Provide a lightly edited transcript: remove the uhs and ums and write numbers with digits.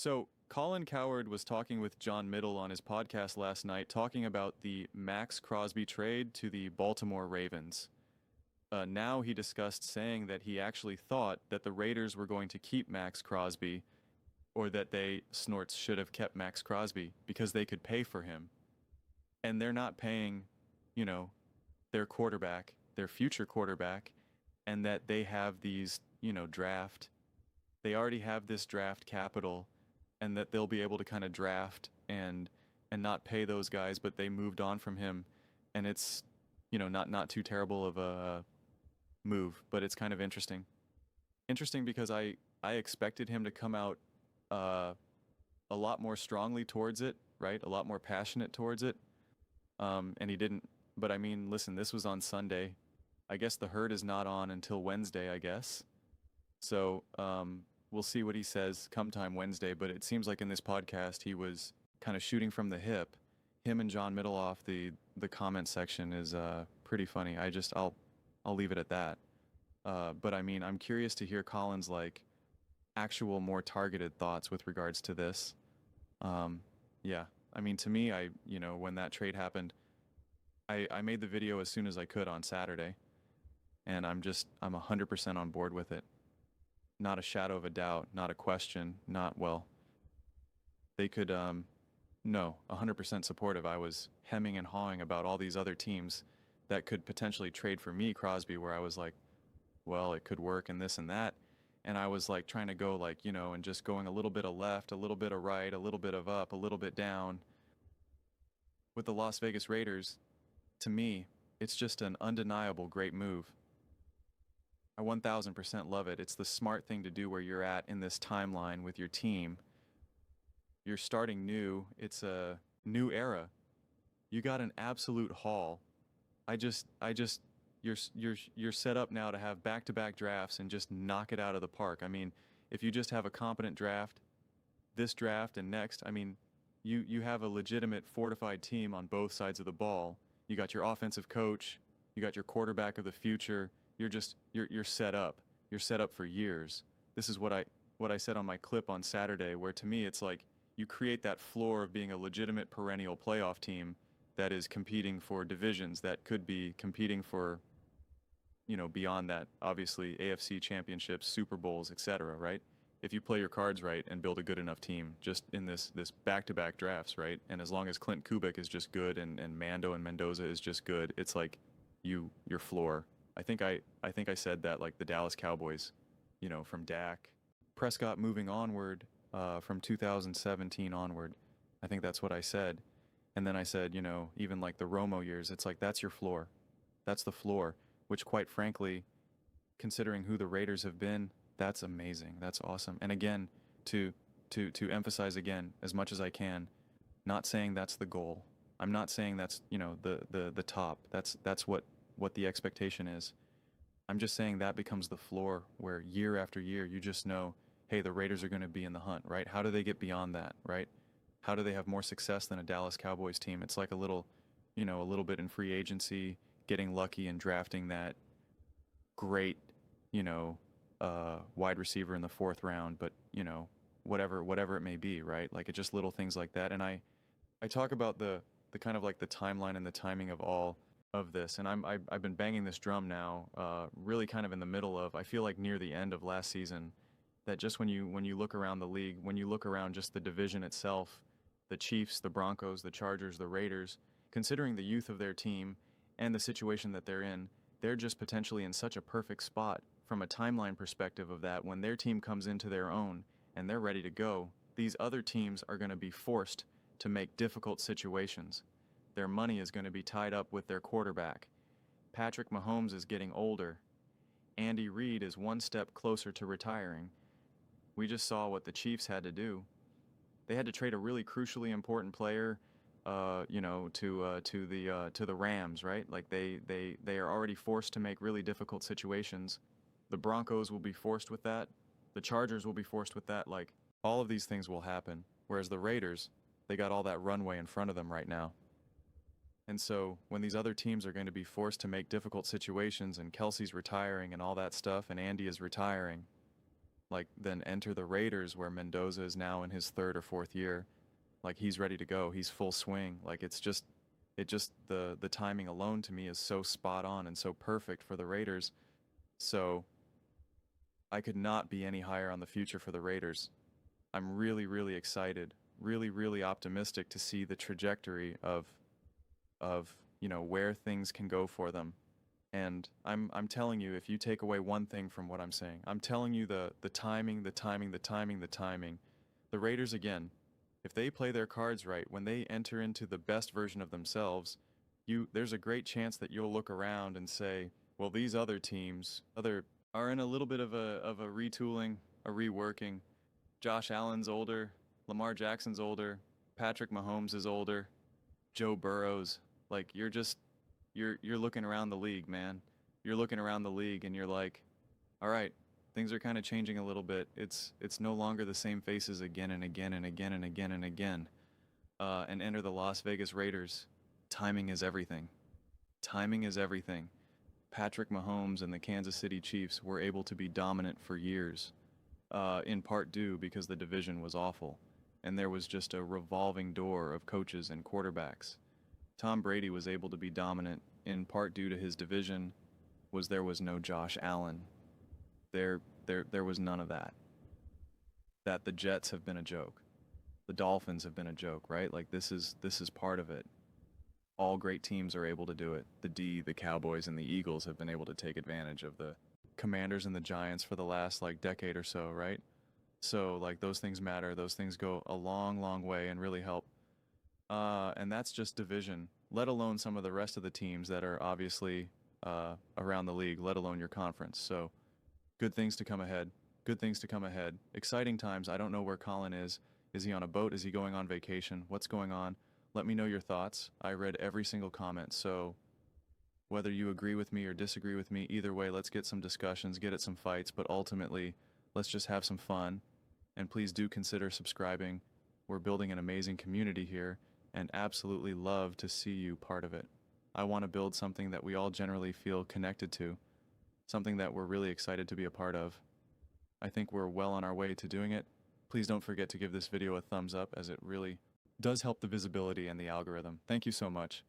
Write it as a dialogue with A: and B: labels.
A: So, Colin Cowherd was talking with John Middle on his podcast last night, talking about the Maxx Crosby trade to the Baltimore Ravens. Now he discussed saying that he actually thought that the Raiders were going to keep Maxx Crosby, or that they, Snorts, should have kept Maxx Crosby because they could pay for him. And they're not paying, you know, their quarterback, their future quarterback, and that they have these, they already have this draft capital, and that they'll be able to kind of draft and not pay those guys, but they moved on from him, and it's not too terrible of a move, but it's kind of interesting. Interesting because I expected him to come out uh, a lot more strongly towards it, right? A lot more passionate towards it, and he didn't. But I mean, listen, this was on Sunday. I guess the herd is not on until Wednesday, I guess. So we'll see what he says come time Wednesday. But it seems like in this podcast he was kind of shooting from the hip. Him and John Middleoff, the comment section is pretty funny. I'll leave it at that. But I mean, I'm curious to hear Colin's like actual more targeted thoughts with regards to this. Yeah, I mean, to me, when that trade happened, I made the video as soon as I could on Saturday, and I'm 100% on board with it. Not a shadow of a doubt, not a question, not, well, they could, no, 100% supportive. I was hemming and hawing about all these other teams that could potentially trade for me, Crosby, where I was like, well, it could work and this and that. And I was like trying to go like, and just going a little bit of left, a little bit of right, a little bit of up, a little bit down. With the Las Vegas Raiders, to me, it's just an undeniable great move. I 1000% love it. It's the smart thing to do where you're at in this timeline with your team. You're starting new. It's a new era. You got an absolute haul. You're set up now to have back-to-back drafts and just knock it out of the park. I mean, if you just have a competent draft, this draft and next, I mean, you have a legitimate fortified team on both sides of the ball. You got your offensive coach, you got your quarterback of the future. You're set up. You're set up for years. This is what I said on my clip on Saturday, where to me it's like you create that floor of being a legitimate perennial playoff team that is competing for divisions, that could be competing for, beyond that, obviously AFC championships, Super Bowls, etc., right? If you play your cards right and build a good enough team just in this back-to-back drafts, right? And as long as Clint Kubik is just good and Mando and Mendoza is just good, it's like your floor. I think I said that like the Dallas Cowboys, from Dak, Prescott moving onward, from 2017 onward. I think that's what I said. And then I said, even like the Romo years, it's like that's your floor. That's the floor, which quite frankly, considering who the Raiders have been, that's amazing. That's awesome. And again, to emphasize again as much as I can, not saying that's the goal. I'm not saying that's, the top. That's what the expectation is. I'm just saying that becomes the floor where year after year you just know, hey, the Raiders are going to be in the hunt, right? How do they get beyond that, right? How do they have more success than a Dallas Cowboys team? It's like a little bit in free agency, getting lucky and drafting that great, wide receiver in the fourth round, but whatever it may be, right? Like it's just little things like that. And I talk about the kind of like the timeline and the timing of all of this, and I've been banging this drum now, really kind of in the middle of, I feel like near the end of last season, that just when you look around the league, when you look around just the division itself, the Chiefs, the Broncos, the Chargers, the Raiders, considering the youth of their team and the situation that they're just potentially in such a perfect spot from a timeline perspective of that when their team comes into their own and they're ready to go, these other teams are going to be forced to make difficult situations. Their money is going to be tied up with their quarterback. Patrick Mahomes is getting older. Andy Reid is one step closer to retiring. We just saw what the Chiefs had to do. They had to trade a really crucially important player, to the Rams, right? Like they are already forced to make really difficult situations. The Broncos will be forced with that. The Chargers will be forced with that. Like all of these things will happen. Whereas the Raiders, they got all that runway in front of them right now. And so when these other teams are going to be forced to make difficult situations and Kelsey's retiring and all that stuff and Andy is retiring, like then enter the Raiders where Mendoza is now in his third or fourth year. Like he's ready to go. He's full swing. Like the timing alone to me is so spot on and so perfect for the Raiders. So I could not be any higher on the future for the Raiders. I'm really, really excited, really, really optimistic to see the trajectory of where things can go for them. And I'm telling you, if you take away one thing from what I'm saying, I'm telling you the timing, the timing, the timing, the timing. The Raiders again, if they play their cards right, when they enter into the best version of themselves, there's a great chance that you'll look around and say, well, these other teams, other are in a little bit of a retooling, a reworking. Josh Allen's older, Lamar Jackson's older, Patrick Mahomes is older, Joe Burrow's. Like you're looking around the league, man. You're looking around the league and you're like, all right, things are kind of changing a little bit. It's no longer the same faces again and again and again and again and again. And enter the Las Vegas Raiders. Timing is everything. Timing is everything. Patrick Mahomes and the Kansas City Chiefs were able to be dominant for years, in part due because the division was awful, and there was just a revolving door of coaches and quarterbacks. Tom Brady was able to be dominant in part due to his division, there was no Josh Allen. There was none of that. That the Jets have been a joke. The Dolphins have been a joke, right? Like this is part of it. All great teams are able to do it. The Cowboys and the Eagles have been able to take advantage of the Commanders and the Giants for the last like decade or so, right? So like those things matter. Those things go a long, long way and really help. And that's just division, let alone some of the rest of the teams that are obviously around the league, let alone your conference. So good things to come ahead. Good things to come ahead. Exciting times. I don't know where Colin is. Is he on a boat? Is he going on vacation? What's going on? Let me know your thoughts. I read every single comment, so whether you agree with me or disagree with me, either way, let's get some discussions, get at some fights, but ultimately, let's just have some fun. And please do consider subscribing. We're building an amazing community here, and absolutely love to see you part of it. I want to build something that we all generally feel connected to, something that we're really excited to be a part of. I think we're well on our way to doing it. Please don't forget to give this video a thumbs up, as it really does help the visibility and the algorithm. Thank you so much.